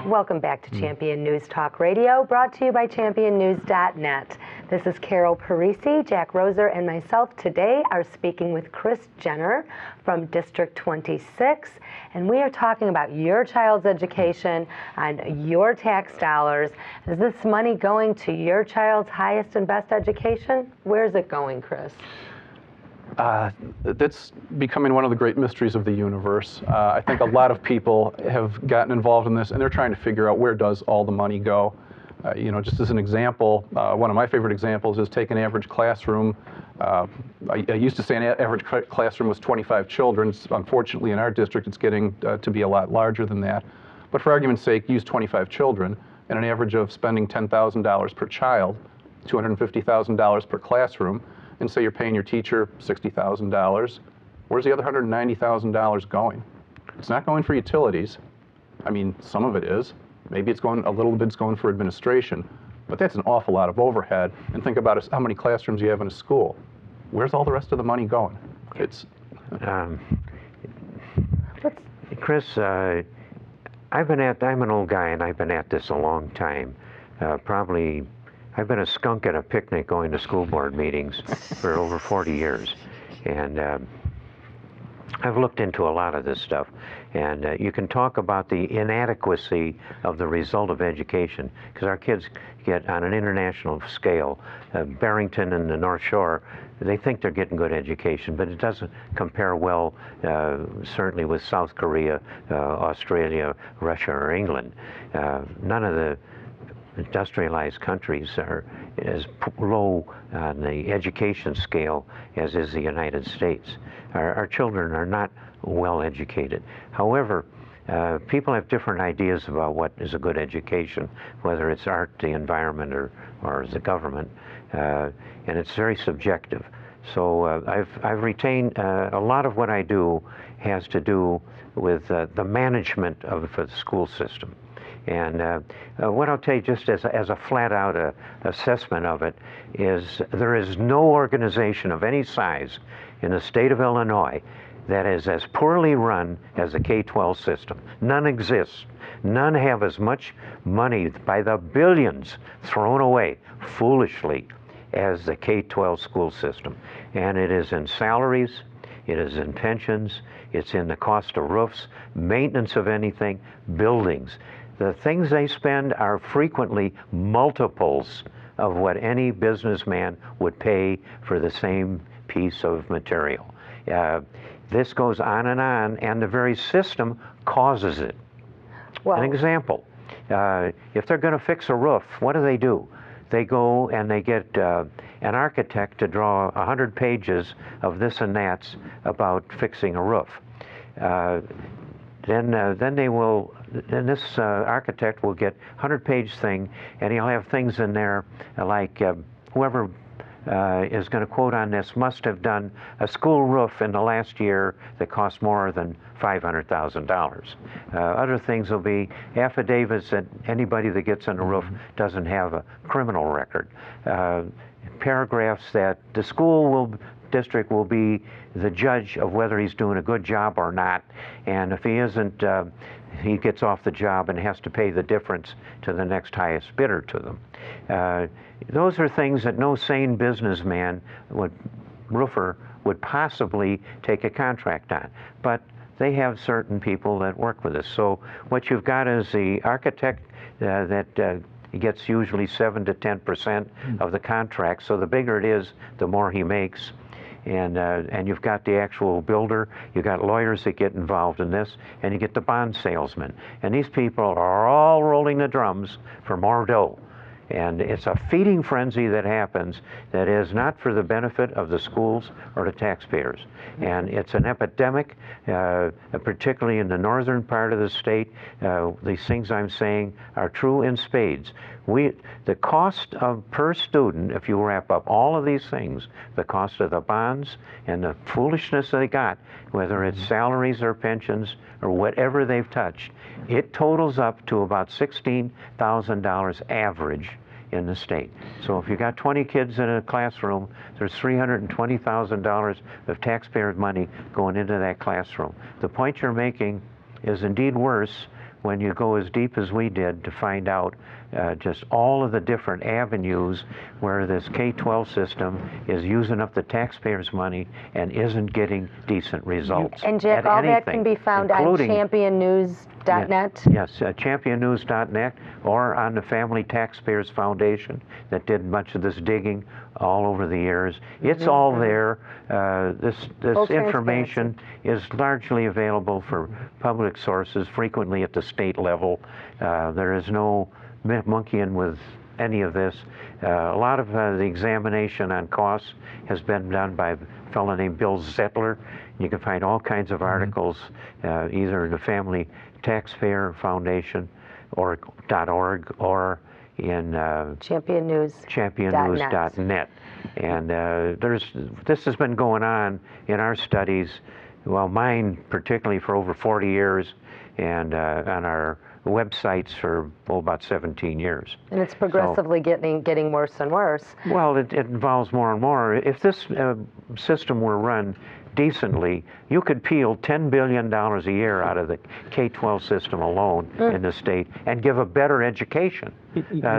Welcome back to Champion News Talk Radio, brought to you by championnews.net. This is Carol Parisi. Jack Roser and myself today are speaking with Chris Jenner from District 26, and we are talking about your child's education and your tax dollars. Is this money going to your child's highest and best education? Where's it going, Chris? That's becoming one of the great mysteries of the universe. I think a lot of people have gotten involved in this, and they're trying to figure out where does all the money go. Just as an example, one of my favorite examples is take an average classroom. I used to say an average classroom was 25 children. Unfortunately, in our district, it's getting to be a lot larger than that. But for argument's sake, use 25 children and an average of spending $10,000 per child, $250,000 per classroom, and say you're paying your teacher $60,000. Where's the other $190,000 going? It's not going for utilities. I mean, some of it is. Maybe it's going, a little bit's going for administration, but that's an awful lot of overhead. And think about how many classrooms you have in a school. Where's all the rest of the money going? It's... Chris, I'm an old guy, and I've been at this a long time. I've been a skunk at a picnic going to school board meetings for over 40 years. And I've looked into a lot of this stuff. And you can talk about the inadequacy of the result of education, because our kids get, on an international scale, Barrington and the North Shore, they think they're getting good education, but it doesn't compare well, certainly with South Korea, Australia, Russia, or England. None of the industrialized countries are as low on the education scale as is the United States. Our children are not well educated. However, people have different ideas about what is a good education, whether it's art, the environment, or the government, and it's very subjective. So I've retained a lot of what I do has to do with the management of the school system. And what I'll tell you, just as a flat-out assessment of it, is there is no organization of any size in the state of Illinois that is as poorly run as the K-12 system. None exists. None have as much money by the billions thrown away foolishly as the K-12 school system. And it is in salaries, it is in pensions, it's in the cost of roofs, maintenance of anything, buildings. The things they spend are frequently multiples of what any businessman would pay for the same piece of material. This goes on, and the very system causes it. Well, an example, if they're going to fix a roof, what do? They go and they get an architect to draw 100 pages of this and that's about fixing a roof. Then this architect will get 100-page thing, and he'll have things in there like whoever is going to quote on this must have done a school roof in the last year that cost more than $500,000. Other things will be affidavits that anybody that gets on a roof doesn't have a criminal record. Paragraphs that the district will be the judge of whether he's doing a good job or not, and if he isn't, he gets off the job and has to pay the difference to the next highest bidder to them. Those are things that no sane businessman, roofer, would possibly take a contract on. But they have certain people that work with us. So what you've got is the architect that gets usually 7 to 10% of the contract. So the bigger it is, the more he makes. And you've got the actual builder, you've got lawyers that get involved in this, and you get the bond salesman. And these people are all rolling the drums for more dough. And it's a feeding frenzy that happens that is not for the benefit of the schools or the taxpayers. And it's an epidemic, particularly in the northern part of the state. These things I'm saying are true in spades. The cost of per student, if you wrap up all of these things, the cost of the bonds and the foolishness they got, whether it's salaries or pensions or whatever they've touched, it totals up to about $16,000 average in the state. So if you got 20 kids in a classroom, there's $320,000 of taxpayer money going into that classroom. The point you're making is indeed worse when you go as deep as we did to find out just all of the different avenues where this K-12 system is using up the taxpayers' money and isn't getting decent results. And Jack, all that can be found on championnews.net? Yes, championnews.net, or on the Family Taxpayers Foundation that did much of this digging all over the years. It's all there. This information is largely available for public sources, frequently at the state level. There is no monkeying with any of this. A lot of the examination on costs has been done by a fellow named Bill Zettler. You can find all kinds of articles either in the Family Taxpayer Foundation or .org or in championnews.net. And this has been going on in our studies, well, mine particularly for over 40 years, and on our websites for about 17 years. And it's progressively getting worse and worse. Well, it involves more and more. If this system were run decently, you could peel $10 billion a year out of the K-12 system alone in the state and give a better education.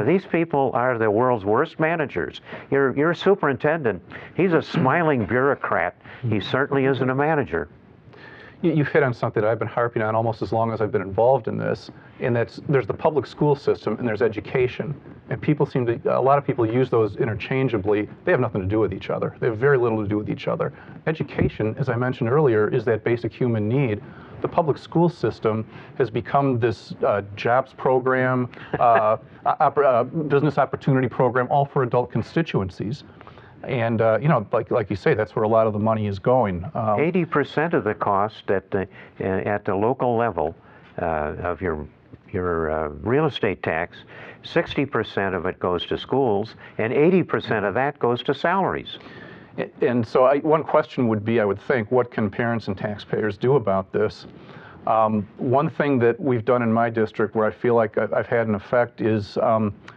These people are the world's worst managers. Your superintendent, he's a smiling bureaucrat. He certainly isn't a manager. You've hit on something that I've been harping on almost as long as I've been involved in this, and there's the public school system and there's education. And a lot of people use those interchangeably. They have nothing to do with each other. They have very little to do with each other. Education, as I mentioned earlier, is that basic human need. The public school system has become this jobs program, business opportunity program, all for adult constituencies. And like you say, that's where a lot of the money is going. 80% of the cost at the local level of your real estate tax, 60% of it goes to schools, and 80% of that goes to salaries. And so one question would be, I would think, what can parents and taxpayers do about this? One thing that we've done in my district where I feel like I've had an effect is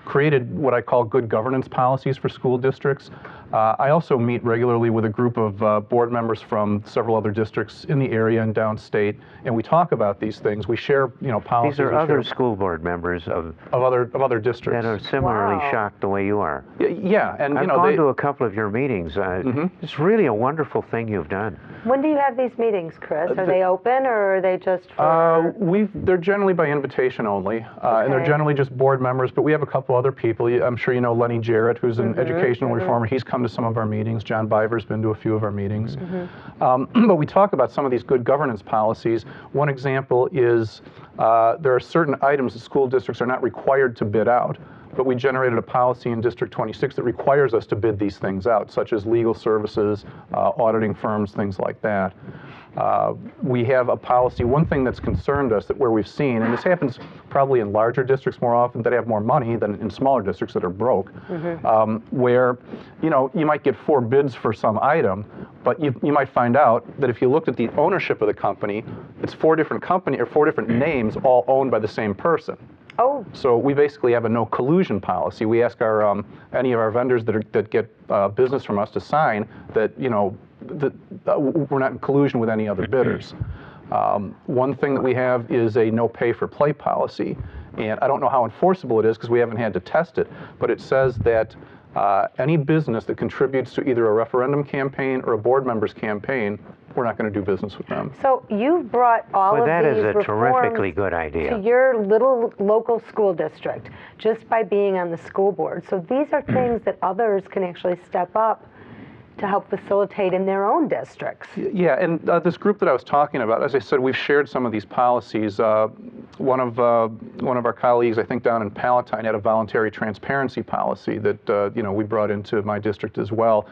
created what I call good governance policies for school districts. I also meet regularly with a group of board members from several other districts in the area and downstate, and we talk about these things. We share, policies. These are other school board members of other districts that are similarly shocked the way you are. Yeah, and I've gone to a couple of your meetings. It's really a wonderful thing you've done. When do you have these meetings, Chris? Are they open, or are they just for... They're generally by invitation only, and they're generally just board members, but we have a couple other people. I'm sure you know Lenny Jarrett, who's an educational reformer. He's come to some of our meetings. John Biver's been to a few of our meetings. But we talk about some of these good governance policies. One example is there are certain items that school districts are not required to bid out, but we generated a policy in District 26 that requires us to bid these things out, such as legal services, auditing firms, things like that. We have a policy. One thing that's concerned us where we've seen, and this happens probably in larger districts more often that have more money than in smaller districts that are broke, where you might get 4 bids for some item, but you might find out that if you looked at the ownership of the company, it's 4 different names all owned by the same person. Oh. So we basically have a no collusion policy. We ask our any of our vendors that get business from us to sign that we're not in collusion with any other bidders. One thing that we have is a no pay for play policy, and I don't know how enforceable it is because we haven't had to test it, but it says that any business that contributes to either a referendum campaign or a board member's campaign, we're not going to do business with them. So you've brought all of that these is a reforms terrifically good idea to your little local school district just by being on the school board. So these are things that others can actually step up to help facilitate in their own districts. Yeah, and this group that I was talking about, as I said, we've shared some of these policies. One of our colleagues, I think down in Palatine, had a voluntary transparency policy that we brought into my district as well.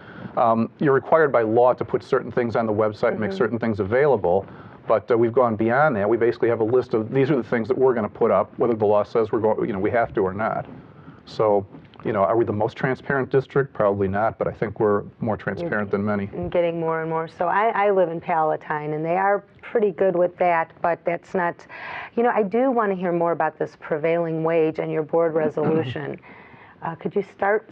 You're required by law to put certain things on the website and make certain things available, but we've gone beyond that. We basically have a list of these are the things that we're going to put up, whether the law says we have to or not. So. Are we the most transparent district? Probably not, but I think we're more transparent than many. And getting more and more. So I live in Palatine, and they are pretty good with that, but that's not, I do want to hear more about this prevailing wage and your board resolution. Could you start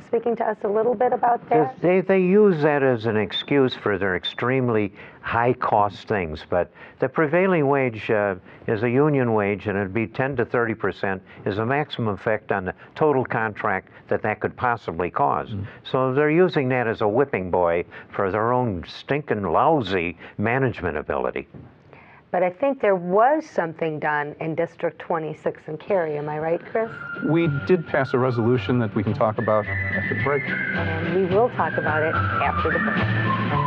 speaking to us a little bit about that? They use that as an excuse for their extremely high-cost things, but the prevailing wage is a union wage, and it'd be 10 to 30% is the maximum effect on the total contract that could possibly cause. So they're using that as a whipping boy for their own stinking lousy management ability. But I think there was something done in District 26 in Cary. Am I right, Chris? We did pass a resolution that we can talk about after the break. And we will talk about it after the break.